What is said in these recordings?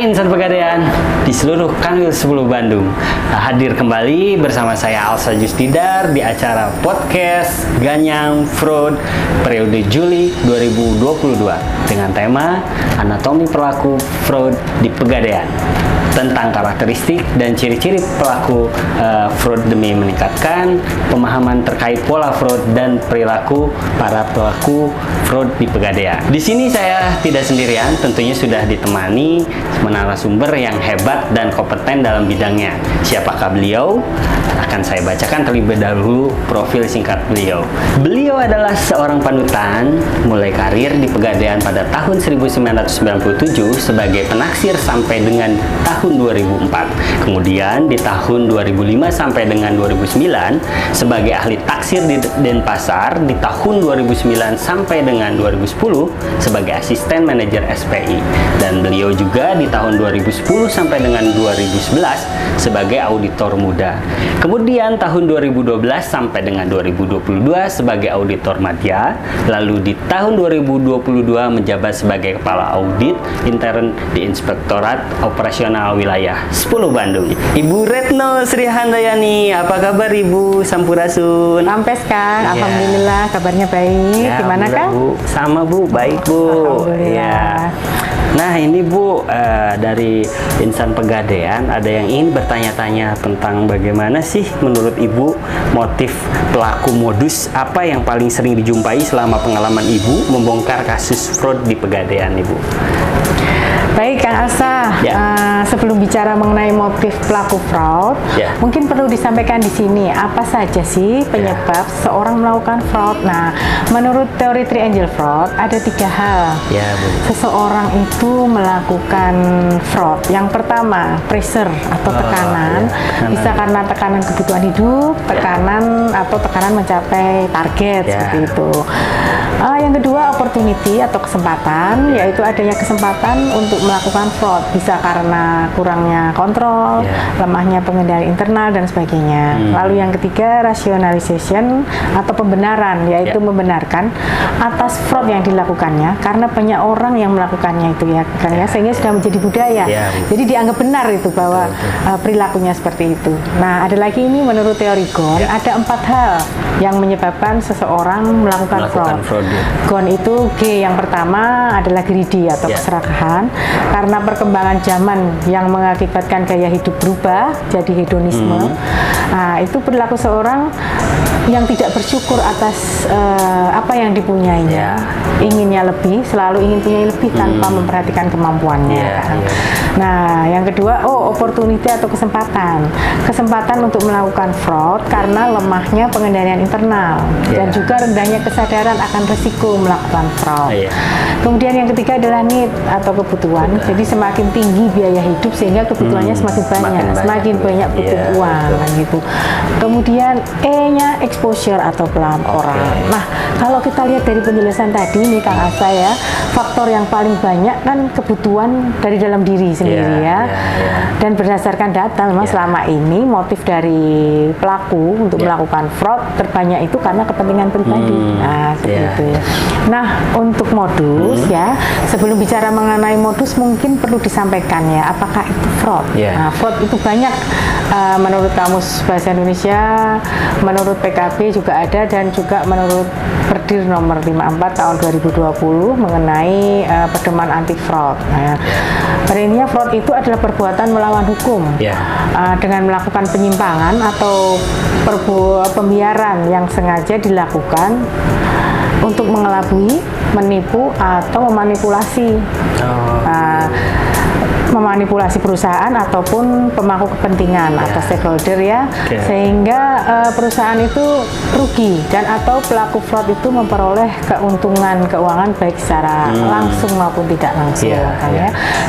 Hai insan Pegadaian di seluruh Kanwil 10 Bandung. Hadir kembali bersama saya Alsa Justidar di acara podcast Ganyang Fraud periode Juli 2022 dengan tema Anatomi Pelaku Fraud di Pegadaian, tentang karakteristik dan ciri-ciri pelaku fraud demi meningkatkan pemahaman terkait pola fraud dan perilaku para pelaku fraud di Pegadaian. Di sini saya tidak sendirian, tentunya sudah ditemani narasumber yang hebat dan kompeten dalam bidangnya. Siapakah beliau? Akan saya bacakan terlebih dahulu profil singkat beliau. Beliau adalah seorang panutan, mulai karir di Pegadaian pada tahun 1997 sebagai penaksir sampai dengan tahun 2004. Kemudian di tahun 2005 sampai dengan 2009 sebagai ahli taksir di Denpasar, di tahun 2009 sampai dengan 2010 sebagai asisten manajer SPI, dan beliau juga di tahun 2010 sampai dengan 2011 sebagai auditor muda. Kemudian tahun 2012 sampai dengan 2022 sebagai auditor madya, lalu di tahun 2022 menjabat sebagai kepala audit intern di Inspektorat Operasional Wilayah 10 Bandung. Ibu Retno Sri Handayani, apa kabar Ibu Sampurasun? Ampes Kang, alhamdulillah kabarnya baik. Ya, gimana Kang? Bu, sama Bu, baik Bu. Alhamdulillah. Ya. Nah ini Bu, dari insan Pegadaian ada yang ingin bertanya-tanya tentang bagaimana sih menurut Ibu motif pelaku modus apa yang paling sering dijumpai selama pengalaman Ibu membongkar kasus fraud di Pegadaian Ibu. Baik Kang Asa, sebelum bicara mengenai motif pelaku fraud, mungkin perlu disampaikan di sini apa saja sih penyebab seorang melakukan fraud. Nah, menurut teori Triangle Fraud ada 3 hal seseorang itu melakukan fraud. Yang pertama, pressure atau tekanan, bisa karena tekanan kebutuhan hidup, tekanan atau tekanan mencapai target seperti itu. Yang kedua, opportunity atau kesempatan, yaitu adanya kesempatan untuk melakukan fraud, bisa karena kurangnya kontrol, lemahnya pengendali internal dan sebagainya. Lalu yang ketiga, rationalization atau pembenaran, yaitu membenarkan atas fraud yang dilakukannya karena banyak orang yang melakukannya itu kan sehingga sudah menjadi budaya. Jadi dianggap benar itu bahwa perilakunya seperti itu. Nah, ada lagi ini menurut teori Ghosn, ada 4 hal yang menyebabkan seseorang melakukan fraud. Ghosn itu G, yang pertama adalah greedy atau keserakahan, karena perkembangan zaman yang mengakibatkan gaya hidup berubah jadi hedonisme. Nah, itu perilaku seorang yang tidak bersyukur atas apa yang dipunyainya, inginnya lebih, selalu ingin punya lebih tanpa memperhatikan kemampuannya. Nah, yang kedua, opportunity atau kesempatan untuk melakukan fraud karena lemahnya pengendalian internal dan juga rendahnya kesadaran akan risiko melakukan fraud. Kemudian yang ketiga adalah need atau kebutuhan. Jadi semakin tinggi biaya hidup sehingga kebutuhannya semakin banyak butuh uang gitu. Kemudian E-nya exposure atau pelaporan. Nah, kalau kita lihat dari penjelasan tadi nih Kang Asa ya, faktor yang paling banyak kan kebutuhan dari dalam diri sendiri Dan berdasarkan data memang selama ini motif dari pelaku untuk melakukan fraud terbanyak itu karena kepentingan pribadi. Nah, seperti itu ya. Nah, untuk modus sebelum bicara mengenai modus mungkin perlu disampaikan ya, apakah itu fraud? Nah, fraud itu banyak menurut Kamus Bahasa Indonesia, menurut PKB juga ada, dan juga menurut Perdir nomor 54 tahun 2020 mengenai pedoman anti fraud. Nah, intinya fraud itu adalah perbuatan melawan hukum dengan melakukan penyimpangan atau pembiaran yang sengaja dilakukan untuk mengelabui, menipu atau memanipulasi perusahaan ataupun pemangku kepentingan atau stakeholder sehingga perusahaan itu rugi dan atau pelaku fraud itu memperoleh keuntungan keuangan baik secara langsung maupun tidak langsung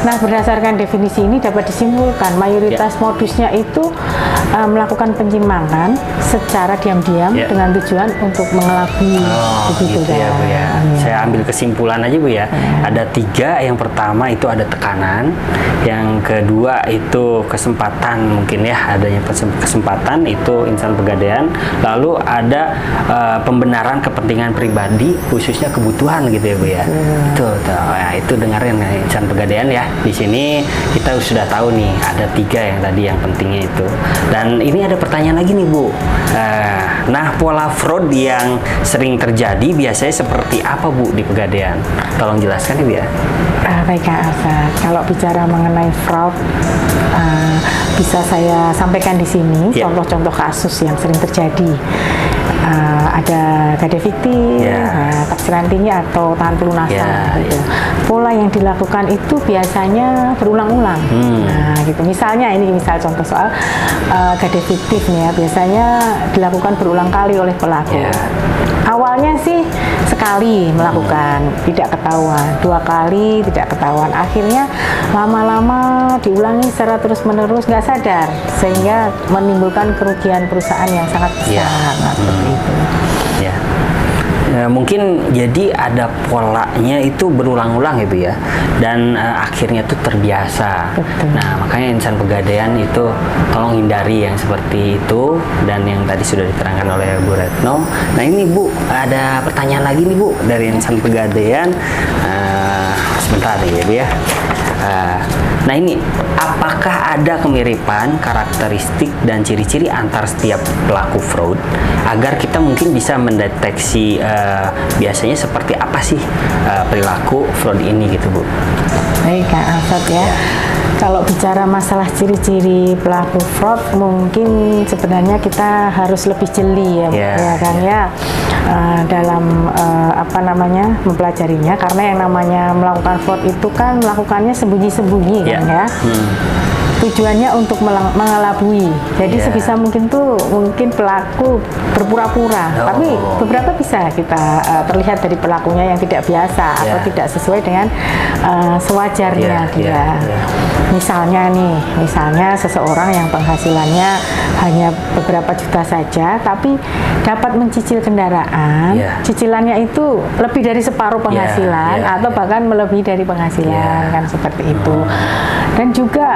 Nah, berdasarkan definisi ini dapat disimpulkan mayoritas modusnya itu melakukan penyimpangan secara diam-diam dengan tujuan untuk mengelabui. Begitu ya Bu ya. Saya ambil kesimpulan aja Bu ya. Ada 3. Yang pertama itu ada tekanan, yang kedua itu kesempatan, mungkin ya adanya kesempatan itu insan pegadaian, lalu ada pembenaran kepentingan pribadi khususnya kebutuhan gitu ya Bu ya. Tuh. Nah, itu dengerin insan pegadaian ya. Di sini kita sudah tahu nih ada 3 yang tadi yang pentingnya itu. Dan ini ada pertanyaan lagi nih Bu. Nah, pola fraud yang sering terjadi biasanya seperti apa Bu di pegadaian? Tolong jelaskan ya Bu ya. Baik Kak Alsa, kalau bicara mengenai fraud, bisa saya sampaikan di sini contoh-contoh kasus yang sering terjadi. Ada gade fiktif, taksiran tinggi atau tahan pelunasan. Gitu. Pola yang dilakukan itu biasanya berulang-ulang. Nah, gitu. Misalnya ini contoh soal gade fiktif nih ya, biasanya dilakukan berulang kali oleh pelaku. Awalnya sih sekali melakukan, tidak ketahuan, 2 kali tidak ketahuan, akhirnya lama-lama diulangi secara terus-menerus, nggak sadar, sehingga menimbulkan kerugian perusahaan yang sangat besar. Nah, seperti itu. Mungkin jadi ada polanya itu berulang-ulang ya Bu ya, dan akhirnya tuh terbiasa. Nah, makanya insan pegadaian itu tolong hindari yang seperti itu, dan yang tadi sudah diterangkan oleh Bu Retno. Nah ini Bu, ada pertanyaan lagi nih Bu dari insan pegadaian. Sebentar nih ya Bu ya. Nah ini, apakah ada kemiripan karakteristik dan ciri-ciri antar setiap pelaku fraud agar kita mungkin bisa mendeteksi biasanya seperti apa sih perilaku fraud ini gitu Bu? Baik Kak Alfat ya. Kalau bicara masalah ciri-ciri pelaku fraud, mungkin sebenarnya kita harus lebih jeli ya kan ya dalam mempelajarinya, karena yang namanya melakukan fraud itu kan melakukannya sembunyi-sembunyi kan ya. Tujuannya untuk mengelabui. Jadi sebisa mungkin pelaku berpura-pura. Tapi beberapa bisa kita terlihat dari pelakunya yang tidak biasa atau tidak sesuai dengan sewajarnya dia. Misalnya seseorang yang penghasilannya hanya beberapa juta saja, tapi dapat mencicil kendaraan, cicilannya itu lebih dari separuh penghasilan atau bahkan melebihi dari penghasilan, kan seperti itu. Dan juga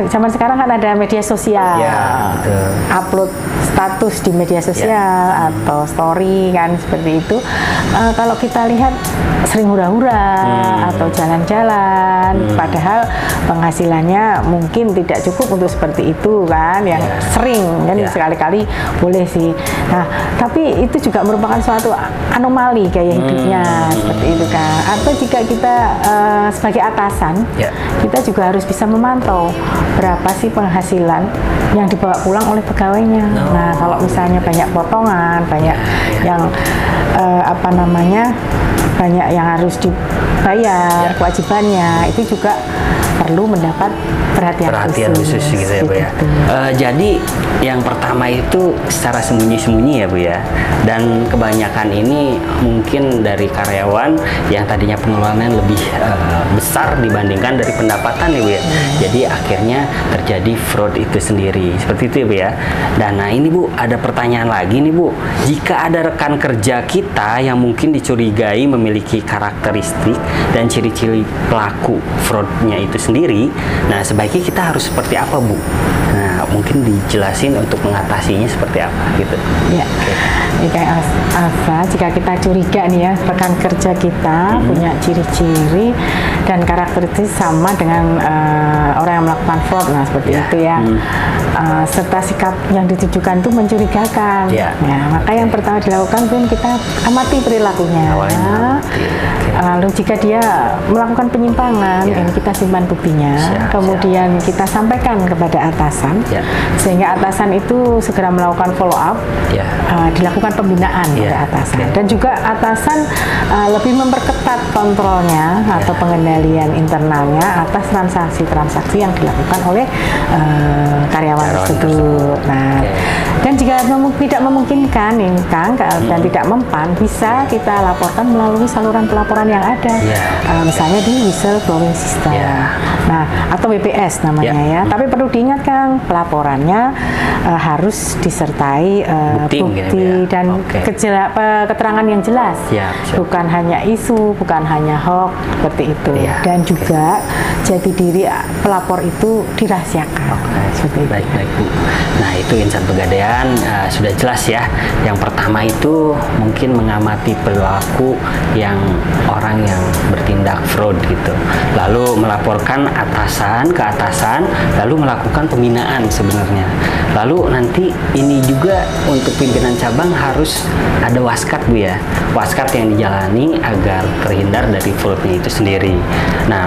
zaman sekarang kan ada media sosial, upload status di media sosial atau story kan seperti itu. Kalau kita lihat sering hura-hura atau jalan-jalan, padahal penghasilannya mungkin tidak cukup untuk seperti itu kan, yang sering kan sekali-kali boleh sih. Nah, tapi itu juga merupakan suatu anomali gaya hidupnya seperti itu kan. Atau jika kita sebagai atasan, kita juga harus bisa memantau berapa sih penghasilan yang dibawa pulang oleh pegawainya. Nah, kalau misalnya banyak potongan, banyak yang banyak yang harus dibayar kewajibannya, itu juga perlu mendapat perhatian khusus gitu ya Bu ya. Jadi yang pertama itu secara sembunyi-sembunyi ya Bu ya, dan kebanyakan ini mungkin dari karyawan yang tadinya pengeluaran lebih besar dibandingkan dari pendapatan ya Bu ya. Jadi akhirnya terjadi fraud itu sendiri, seperti itu ya Bu ya. Dan nah ini Bu, ada pertanyaan lagi nih Bu, jika ada rekan kerja kita yang mungkin dicurigai memiliki karakteristik dan ciri-ciri pelaku fraudnya itu sendiri, nah sebaiknya kita harus seperti apa Bu? Nah mungkin dijelasin untuk mengatasinya seperti apa gitu. Ya, kayak Alfa, jika kita curiga nih ya rekan kerja kita punya ciri-ciri dan karakteristik sama dengan orang yang melakukan fraud, nah seperti itu ya. Serta sikap yang ditujukan itu mencurigakan. Maka yang pertama dilakukan pun kita amati perilakunya. Lalu jika dia melakukan penyimpangan, ini kita simpan buktinya. Kemudian kita sampaikan kepada atasan, sehingga atasan itu segera melakukan follow up, dilakukan pembinaan pada atasan. Dan juga atasan lebih memperketat kontrolnya atau pengendalian internalnya atas transaksi-transaksi yang dilakukan oleh karyawan tersebut. Nah, dan jika tidak memungkinkan nih Kang dan tidak mempan, bisa kita laporkan melalui saluran pelaporan yang ada. Misalnya di whistleblowing system. Nah, atau WPS namanya ya. Tapi perlu diingat Kang, pelaporannya harus disertai bukti dan keterangan yang jelas. Bukan hanya isu, bukan hanya hoax seperti itu. Dan juga jati diri pelapor itu dirahasiakan. Baik Bu. Nah, itu insan pegadaian sudah jelas ya. Yang pertama itu mungkin mengamati perilaku yang orang yang bertindak fraud gitu. Lalu melaporkan atasan ke atasan, lalu melakukan pembinaan sebenarnya. Lalu nanti ini juga untuk pimpinan cabang harus ada waskat Bu ya. Waskat yang dijalani agar terhindar dari fraudnya itu sendiri. Nah,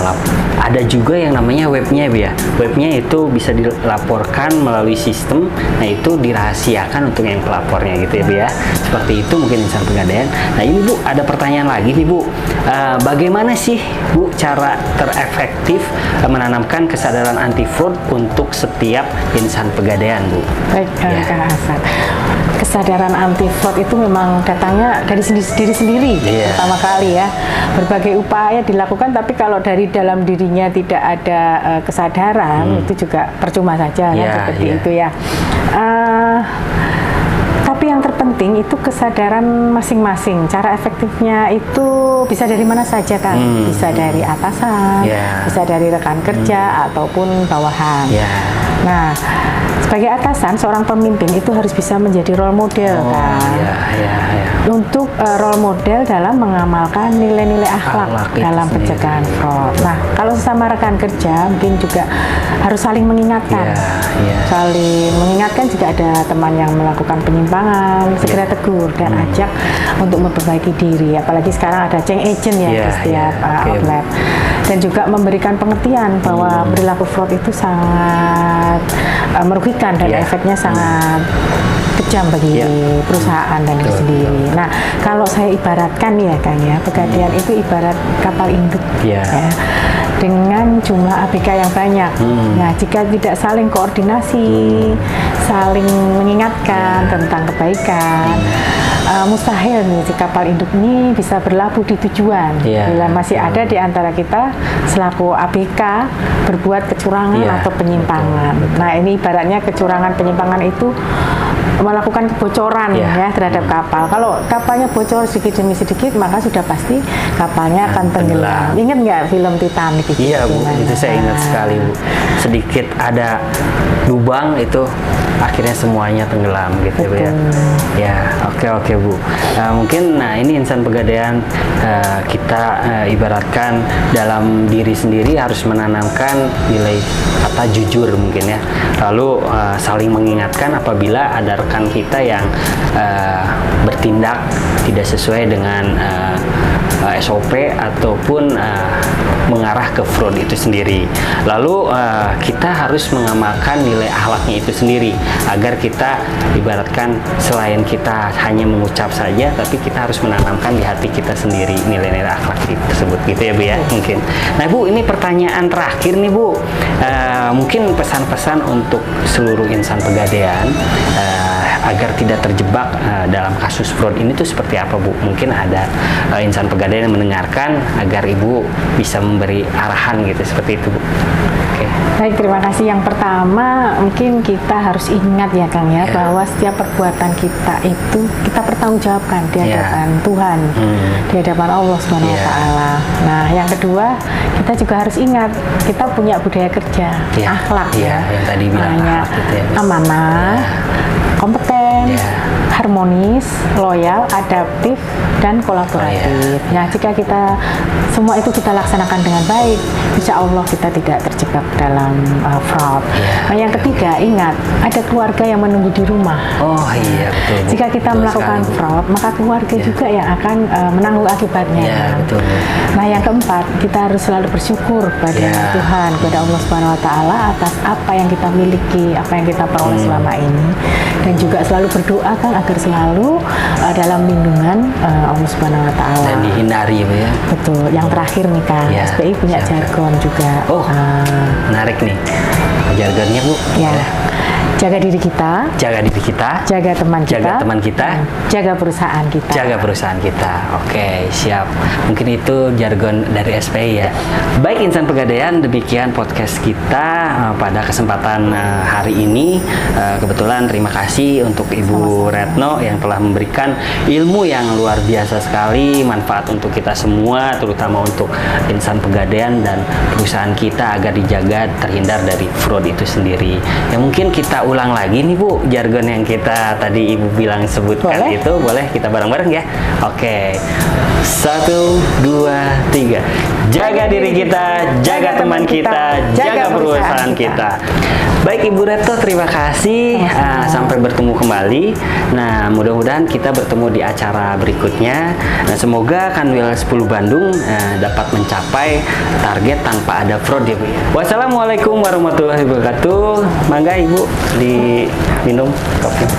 ada juga yang namanya webnya Bu ya. Webnya itu bisa dilaporkan melalui sistem. Nah, itu dirahasiakan untuk yang pelapornya gitu ya Bu ya. Seperti itu mungkin insan pegadaian. Nah, ini Bu ada pertanyaan lagi nih Bu. Bagaimana sih Bu cara terefektif menanamkan kesadaran anti fraud untuk setiap insan pegadaian Bu? Baik, Kang Hasan. Kesadaran anti fraud itu memang datangnya dari diri sendiri pertama kali ya. Berbagai upaya dilakukan, tapi kalau dari dalam dirinya tidak ada kesadaran itu juga percuma saja kan seperti itu ya. Tapi yang terpenting itu kesadaran masing-masing. Cara efektifnya itu bisa dari mana saja kan? Bisa dari atasan, bisa dari rekan kerja ataupun bawahan. Nah, sebagai atasan, seorang pemimpin itu harus bisa menjadi role model kan. Untuk role model dalam mengamalkan nilai-nilai akhlak dalam pencegahan fraud. Nah, kalau sesama rekan kerja mungkin juga harus saling mengingatkan. Saling mengingatkan jika ada teman yang melakukan penyimpangan, segera tegur dan ajak untuk memperbaiki diri. Apalagi sekarang ada change agent ya di setiap outlet. Dan juga memberikan pengertian bahwa perilaku fraud itu sangat merugikan dan efeknya sangat kejam bagi perusahaan dan diri sendiri. Nah, kalau saya ibaratkan ya Kang ya, pegadaian itu ibarat kapal induk ya, dengan jumlah ABK yang banyak. Nah, jika tidak saling koordinasi, saling mengingatkan tentang kebaikan, mustahil nih si kapal induk ini bisa berlabuh di tujuan bila masih ada di antara kita selaku ABK berbuat kecurangan atau penyimpangan. Nah, ini ibaratnya kecurangan penyimpangan itu melakukan kebocoran ya terhadap kapal. Kalau kapalnya bocor sedikit demi sedikit, maka sudah pasti kapalnya akan tenggelam. Ingat nggak film Titanic itu? Iya Bu, itu saya ingat sekali Bu. Sedikit ada lubang itu akhirnya semuanya tenggelam gitu Bu ya. Ya, oke Bu. Mungkin ini insan pegadaian kita ibaratkan dalam diri sendiri harus menanamkan nilai kata jujur mungkin ya. Lalu saling mengingatkan apabila ada rekan kita yang bertindak tidak sesuai dengan SOP ataupun mengarah ke fraud itu sendiri. Lalu kita harus mengamalkan nilai akhlaknya itu sendiri agar kita ibaratkan selain kita hanya mengucap saja, tapi kita harus menanamkan di hati kita sendiri nilai-nilai akhlak tersebut gitu ya Bu ya mungkin. Nah Bu, ini pertanyaan terakhir nih Bu. Mungkin pesan-pesan untuk seluruh insan pegadaian agar tidak terjebak dalam kasus fraud ini tuh seperti apa Bu? Mungkin ada insan pegadaian yang mendengarkan agar Ibu bisa memberi arahan gitu seperti itu Bu. Baik, terima kasih. Yang pertama mungkin kita harus ingat ya Kang ya, bahwa setiap perbuatan kita itu kita pertanggungjawabkan di hadapan Tuhan, di hadapan Allah Subhanahu wa taala. Nah, yang kedua kita juga harus ingat kita punya budaya kerja, akhlak yang tadi bilang akhlak gitu ya, amanah, kompeten, harmonis, loyal, adaptif, dan kolaboratif. Nah, jika kita semua itu kita laksanakan dengan baik, insya Allah kita tidak terjebak dalam fraud. Nah, yang ketiga, ingat ada keluarga yang menunggu di rumah. Oh iya, betul. Jika kita melakukan fraud, maka keluarga juga yang akan menanggung akibatnya. Betul. Nah, yang keempat, kita harus selalu bersyukur pada Tuhan, kepada Allah Subhanahu wa taala atas apa yang kita miliki, apa yang kita peroleh selama ini, dan juga selalu berdoa kan agar selalu dalam lindungan Allah Subhanahu wa taala. Dan dihindari ya. Betul. Yang terakhir nih Kang, SPI punya jargon juga. Menarik nih. Jargonnya Bu. Jaga diri kita. Jaga diri kita. Jaga teman kita. Jaga teman kita. Jaga perusahaan kita. Jaga perusahaan kita. Oke, siap. Mungkin itu jargon dari SPI ya. Baik insan Pegadaian, demikian podcast kita pada kesempatan hari ini. Kebetulan terima kasih untuk Ibu Retno yang telah memberikan ilmu yang luar biasa sekali, manfaat untuk kita semua, terutama untuk insan Pegadaian dan perusahaan kita agar dijaga terhindar dari fraud itu sendiri. Ya mungkin kita ulang lagi nih Bu, jargon yang kita tadi Ibu bilang sebutkan. Boleh. Itu boleh kita bareng-bareng ya. Oke. 1, 2, 3. Jaga diri kita, jaga teman kita, jaga perusahaan kita. Baik Ibu Retno, terima kasih. Sampai bertemu kembali. Nah, mudah-mudahan kita bertemu di acara berikutnya. Nah, semoga Kanwil 10 Bandung dapat mencapai target tanpa ada fraud ya Bu. Wassalamualaikum warahmatullahi wabarakatuh. Mangga Ibu diminum kopi.